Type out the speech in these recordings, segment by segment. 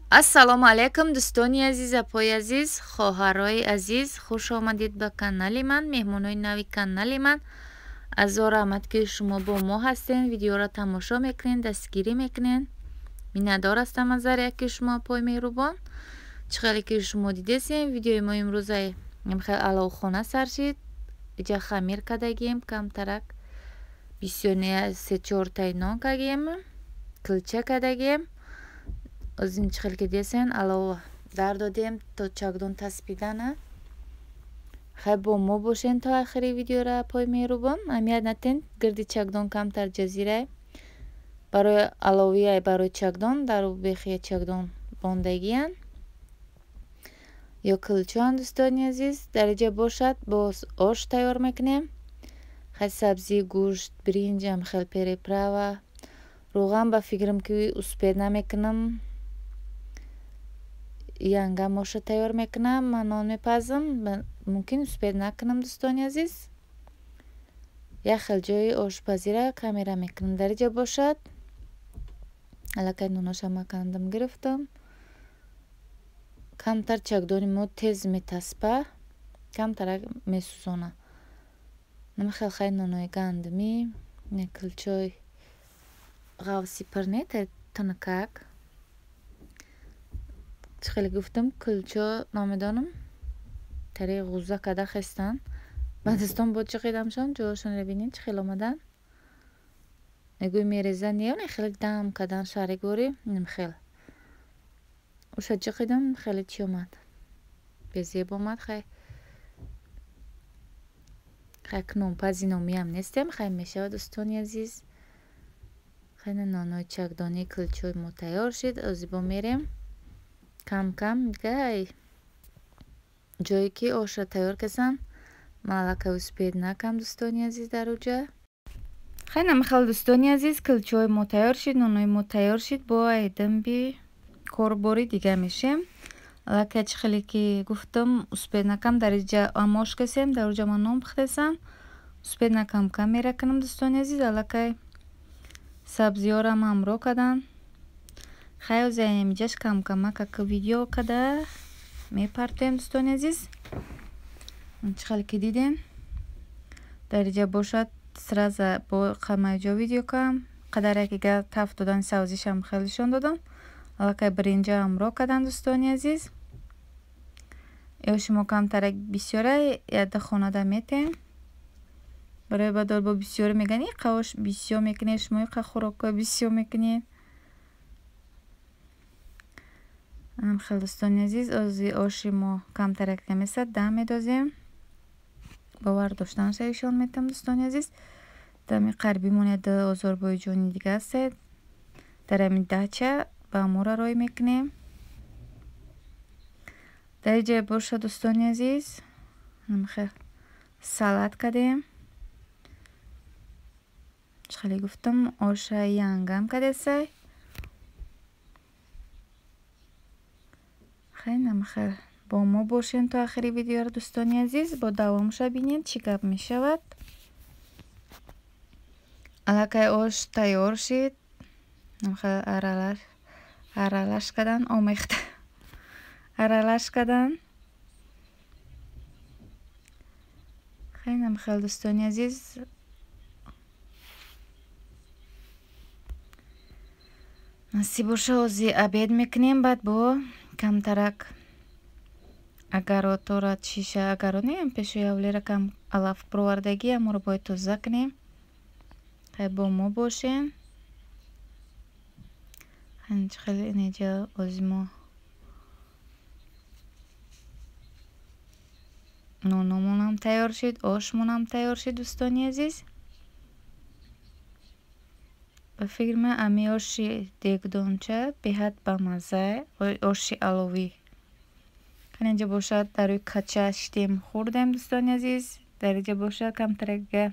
ассалому алайкум дӯстони азиз, апои азиз, хоҳарои азиз, хуш омадед ба канали ман, меҳмонои нави канали ман. Азо раҳмат ки шумо бо мо ҳастен, видеоро тамошо мекунед, дастгирӣ мекунед. Миннатдор ҳастам аз заряки шумо, апои меҳрубон. Чӣ хеле ки шумо дидесем, видеои мо имрӯза хеле аловхона сар шид. Иҷа хамир кардагием, камтарак бисёр не 3-4 таи нон кардагием, килча кардагием. Аз ин чӣ хеле ки дидесен алова дар додем то чагдон таспидана. хай бо мо бошен то охири видеора, апои меҳрубон. аҳамият натен гирди чагдон камтар ҷазира барои аловия барои чагдон дар бехия чагдон бондагиян ё килчоан. дӯстони азиз, дар иҷа бошад боз ош тайёр мекунем. хай сабзи гӯшт, бринҷам, хел переправа, роған ба фикрам ки успед намекунам. янгам оша тайёр мекунам, ман нон мепазам, мумкин успед накунам. дӯстони азиз, як хел ҷои ошпазира камера мекунам. дар иҷа бошад аллакай ноношам макандам гирифтам. камтар чагдони мо тез метаспа, камтарак месӯзона. нама хел хай нонои гандумӣ, некилчои ғавси пирне танакак. чӣ хеле гуфтам килчо намедонам тари ғуза када хестан. бадистон бо чӣ қидамшон ҷоашон бинед чӣ хел омадан. мегӯй мерезан ё не хеле дам кадан шаригори ним хел. уша чӣ қидам хеле чӣ омад. безеб омад. хай кнонпази номиам нестем. хай мешавад дӯстони азиз. хеле нонои чагдони килчои мо тайёр шид. озибо мерем кам кам гай ҷое ки ошро тайёр касам малака успед накам. дӯстони азиз дар уҷа хай намихел. дӯстони азиз, килчои мо тайёр шид, нонои мо тайёр шид. бо айдамби корбори дига мешем. аллакай чӣ хеле ки гуфтам успед накам. дар иҷа амош касем, дар уҷа ман нон пухтесам. успед накам кам меракунам. дӯстони азиз, аллакай сабзиёрам амро кадан. хай озаем иҷаш камкамака видео када мепартем. дӯстони азиз, чӣ хеле ки дидем дар иҷа бошад сраза бо қамаҷо видео кам қадаре ки га тафт додани савзишам хелешон додам. аллакай бринҷа амро кадан. дӯстони азиз, ё шумо камтарак бисёра яда хонада метем барои бадор бо бисёр мегани қавош бисёр мекунед шумо қа хӯрока бисёр мекунед. хел дӯстони азиз, ози оши мо камтарак месад дам медозем. бовар доштанаш ишон метам. дӯстони азиз, дами қарби монед озорбойҷони дига ҳастед. дар ами дача ба амора рой мекунем. дар иҷа боша дӯстони азиз, хел салат кадем. чӣ хеле гуфтам оша янгам кадесай. хел бо мо бошен то охири видеоро. дӯстони азиз, бо давомша бинед чӣ гап мешавад. аллакай ош тайёр шид. аралаш кадан омехта аралаш кадан. хел дӯстони азиз, насиб боша ози абед мекунем. баъд бо камтарак агаротора шиша агаро неам пешои авлера кам алаф провардаги аморо бояд тоза кунем. хай бо мо бошен. чӣ хеле неҷа ози мо нономонам тайёр шид, ошмонам тайёр шид. дӯстони азиз, ба фикр ман ами оши дегдонча беҳад бамаза оши аловӣ. инҷа бошад дар рӯи кача шидем хӯрдем. дӯстони азиз, дар иҷа бошад камтарага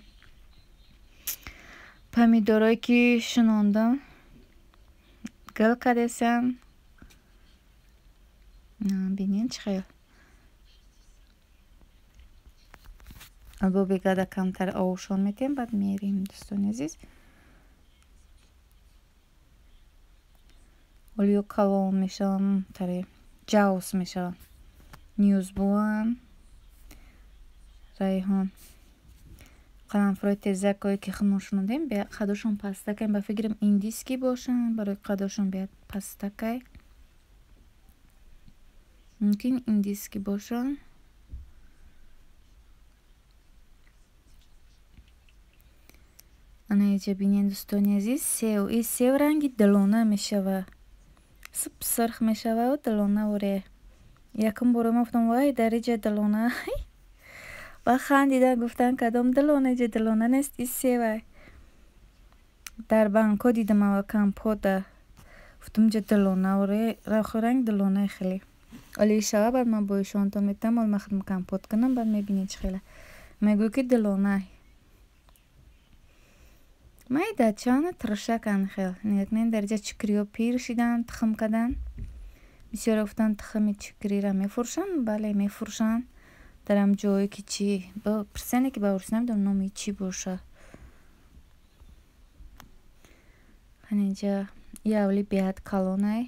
помидорое ки шунондам гил кадесам. бинед чӣ хел бо бегада камтар овушон метем. баъд мерем. дӯстони азиз, олио калон мешавам, таре ҷавз мешавам, нюзбуам, райҳон, қаламфурои тезакое ки худмон шунудем, қадошон пастакай, ба фикрам индиски бошанд, барои қадошон биёд пастакай, мумкин индиски бошанд. ана иҷа бинед дӯстони азиз, сев, ин сев ранги дилона мешава, сирх мешавау дилона воре. Якум бора ма гуфтам вай дар иҷа дилона ва хандидан гуфтан кадом дилона, иҷа дилона нест, ин севай. Дар банкҳо дидам ва компота, гуфтам иҷа дилона воре, ранг дилона хеле олӣ шава. Баъд ман бо ишонтон метам ол махрм компот кунам, баъд мебинед чӣ хела мегӯ ки дилона. майда чана тиршакан хел некнен дар иҷа чикриҳо пир шидан, тухм кадан. бисёре гуфтан тухми чикрира мефурӯшанд, бале мефурӯшанд дар ҳам ҷое ки чӣ пирсене ки ба урус намедонам номи чӣ боша. ҳаниҷа явли беҳад калонай,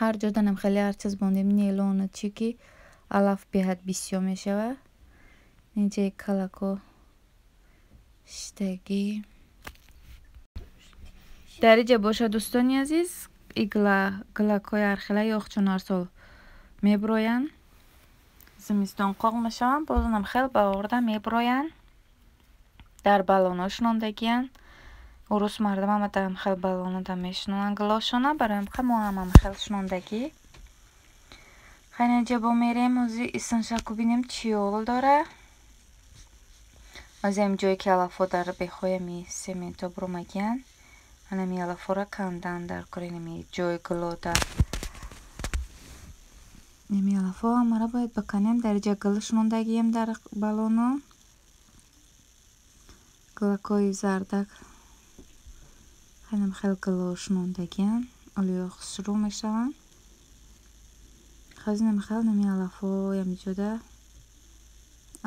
ҳар ҷо данам хеле ҳар чиз бондем нелону чӣ ки алаф беҳад бисёр мешава. инҷаи калако штагӣ дар иҷа боша дӯстони азиз. и глакҳои ҳархела ёхчун ҳар сол меброянд, зимистон қоқ мешаванд, бозунам хел ба орда меброянд, дар баллоно шунондагиянд. урус мардамам атам хел баллонода мешунонанд глошона, бароям мо ҳамам хел шунондагӣ. ханиҷа бо мерем ози исаншаку бинем чӣ ол дора. озем ҷое ки алафо дар бехоями сементо бромагиянд, анами алафора кандан дар коренами ҷои глода. нами алафо ҳамара бояд баканем. дар иҷа гл шунондагием дар баллоно, глакҳои зардак хелем хел гло шунондагиянд, олиё хусрӯ мешаванд. хазинам хел нами алафоям ҷода,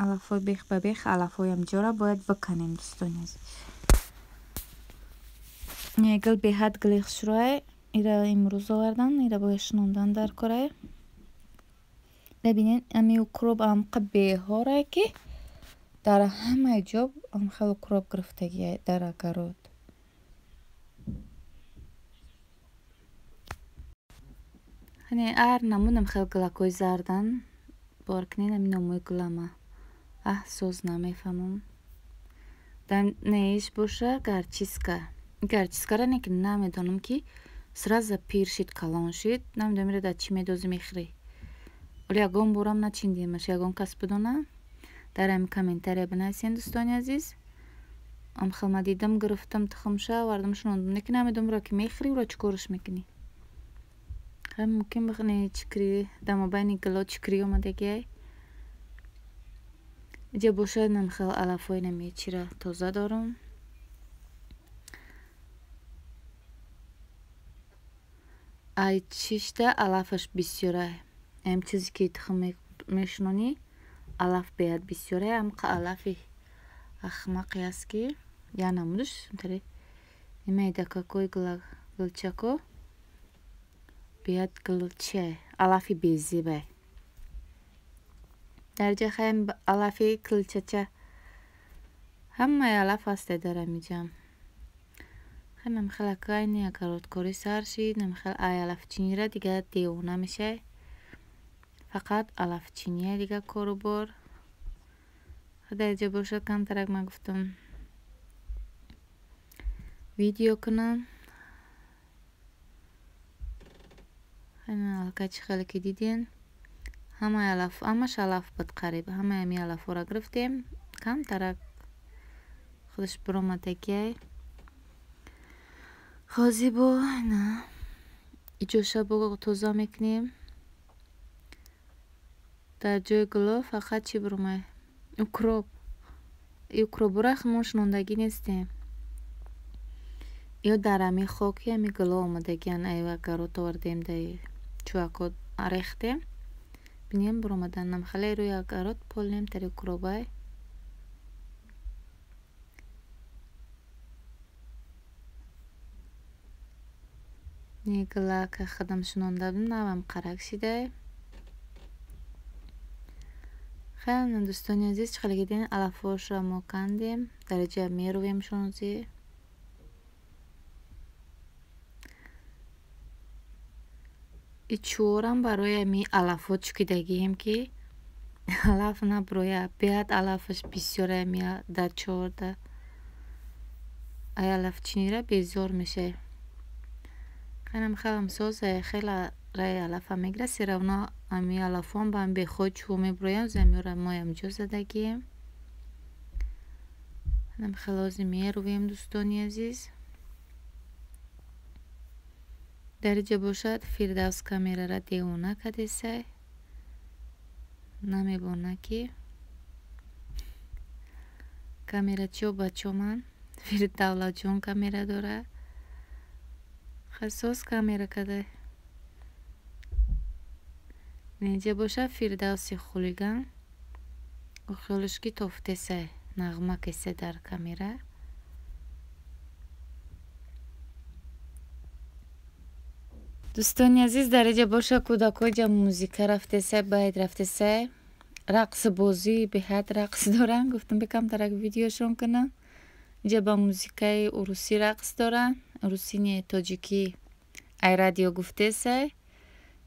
алафои бех ба бех, алафоям ҷора бояд баканем дӯстони азиз. не гл беҳад гли хусрӯай, ира имрӯз овардан, ира бояд шунондан дар корай. бибинед ами укроб амқа беҳорай ки дар ҳамаи ҷо амхел укроб гирифтагиай дар агарод. ҳане ар намудам хел глакҳои зардан боркнен ами номои глама соз намефаҳмам. дар неиш боша гарчиска, гарчискара не ки намедонам ки сразу пир шид, калон шид, намедонам ира дар чӣ медози мехӯрӣ. оли ягон борам начиндимаш, ягон кас бидона дар ҳами комментария бинависен дӯстони азиз. амхел ма дидам гирифтам тухмша овардам шунондам, не ки намедонам ира ки мехӯрӣ, ира чӣ кораш мекунӣ. мумкин бихне чикри дамобайни гло чикри омадагиай. иҷа боша намхел алафои нами чира тоза дорам. ай чишта алафаш бисёрай, ам чизе ки тухм мешунонӣ алаф беҳад бисёрай. амқа алафи ахмақи аст ки я намудаш таре имайдакакои глчако беҳад глчай, алафи безебай. дар ҷа хаем алафи килчача, ҳамаи алаф ҳасте дар амиҷам. хай намхелакай не агародкори сар шид, намхел ай алафчинира дига девона мешай, фақат алафчиния дига корубор. дар ҷа бошад камтарак ма гуфтам видео кунам. аллакай чӣ хеле ки диден, ҳамаш алаф буд қариб, ҳамаи ами алафора гирифтем, камтарак худаш биромадагиай. ҳозир бо иҷоша бо тоза мекунем. дар ҷои гло фақат чӣ биромай, укроб. укробора худмон шунондагӣ нестем. ё дар ами хоки ами гло омадагиян, агарод овардем дар чӯвакот рехтем, бинем биромадан. намхеле рӯи агарод полнем тари укробай. Нигла хадам шунонда будем, навам қарак шидай. خیلی دوستان عزیز چقدر دیدین علفاش را ما کندیم درجه میرویم شونزی ای چورم برای می علفا چکیدگیم که علف نبرویا بیاد علفش بسیاره میاد در چورده ای علف چینی را بزار میشه خیلی سازه خیلی رای علف هم میگره سیره اونا امی علف هم با هم به خود چو میبرویم زمین را ما هم جو زدگیم خیلی خلازی میرویم دوستانی عزیز درجه باشد فیردوس کامیره را دیوانه کدیسه نمیبونه که کامیره چو بچه من فیردولا جون کامیره داره خصوص کامیره کده نیجه باشه فیردوسی خولیگان و خیلشکی توفتیسه نغمه کسی در کامیره دوستانی عزیز درجه باشه کودکای جا موزیکا رفتیسه باید رفتیسه رقص بازی به حد رقص دارن گفتم بکم ترک ویدیوشون کنم اینجا با موزیکای روسی رقص دارن روسی نه تاجیکی ای رادیو گفتیسه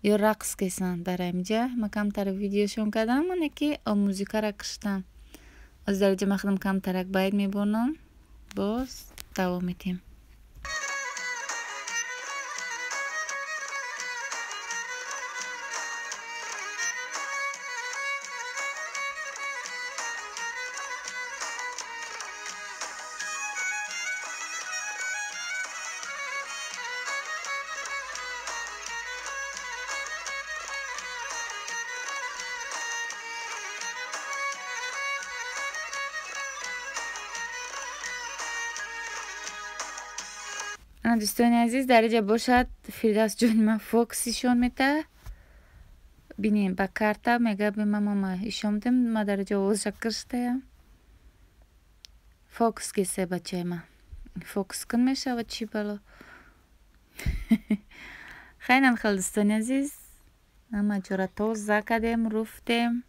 یا رقص کسان در اینجا ما کم ترک ویدیوشون کردم منه که موزیکا را کشتم از درجه مخدم کم ترک باید میبونم باز دوام میتیم دوستان عزیز درجه باشد فیردوس جون من فوکسیشون میده بینیم با کارتا میگه به ماما ایشون دم ما درجه اوز شکرشتیم فوکس کیسه بچه ما فوکس کن میشه و چی بالا خیلی خیلی دوستان عزیز اما جورا توز کدیم رفتیم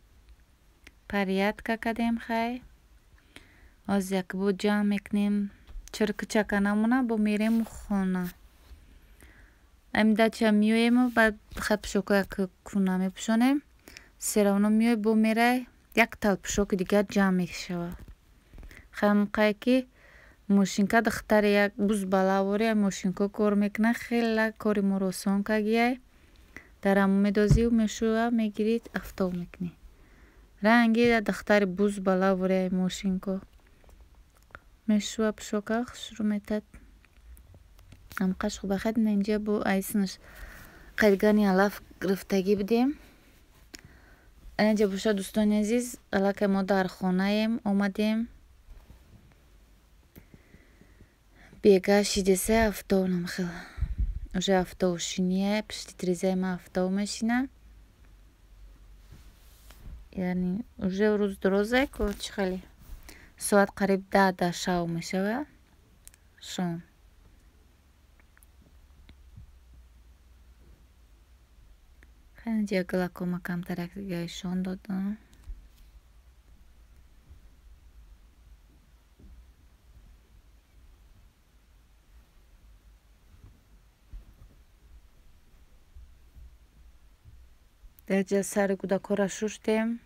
پریاد کدیم خیلی از یک بود جمع میکنیم چرک چکنمونه با میریم خونه امده چه میویم و بعد خیلی پشوکو یک کنه میپشونیم سیرونو میوی با میره یک تل پشوک دیگر جمع میشوه خیلی مقایی که موشینکا دختر یک بوز بلاوری موشینکا کار میکنه خیلی کاری مراسون که گیه در همون میدازی و میشوه میگیرید افتاو میکنی رنگی دختر بوز بلاوری موشینکا میشوه پشوکه شروع میتد ام قشق بخد اینجا با ایسنش قیدگانی علف گرفتگی بدیم اینجا باشه دوستان عزیز الا که ما در خانه ایم اومدیم بیگه شیدسه افتاو نمخیل اوشه افتاو شینیه پشتی تریزه ما افتاو میشینه یعنی اوشه روز درازه که چی خیلی ساعت قریب 10 شو میشه شام خیلی جا گلاکوما کم ترک دیگه شون دادم در جا سر کودکا را شوشتیم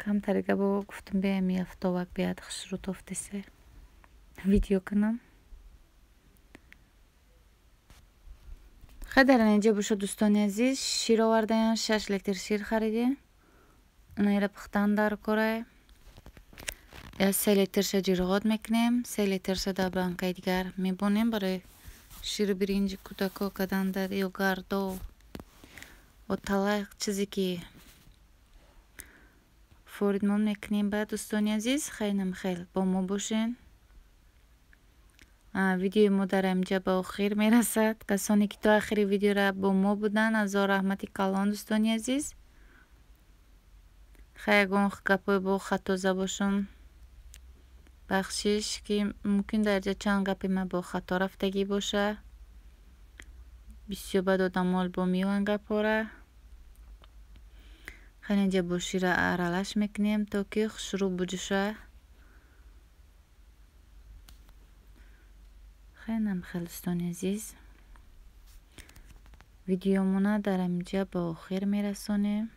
کم تریگه با گفتم بیایم یه افتاوک بیاد خشرو توفتیسه ویدیو کنم خیلی در اینجا باشه دوستان عزیز شیر آوردیم 6 لیتر شیر خریدیم اونایی را پختن در کره یا 3 لیتر جیرغات میکنیم 3 لیتر در بانکای دیگر میبونیم برای شیر برنج کودکا کدن در یوگارد و طلاق چیزی که فوریدمون میکنیم بعد دوستان عزیز خیلی با ما باشین ویدیو ما در اینجا به آخر میرسد کسانی که تا آخری ویدیو را با ما بودن از رحمتی کلان دوستان عزیز خیلی گون گپای با خطا زباشون بخشش که ممکن در جا چند گپی ما با خطا رفتگی باشه بسیار بد آدمال با میوانگه پاره. خیلی اینجا با شیر ارالش میکنیم تا که شروع بجوشه. خیلی دوستان عزیز، ویدیومونه در اینجا به آخر میرسونیم.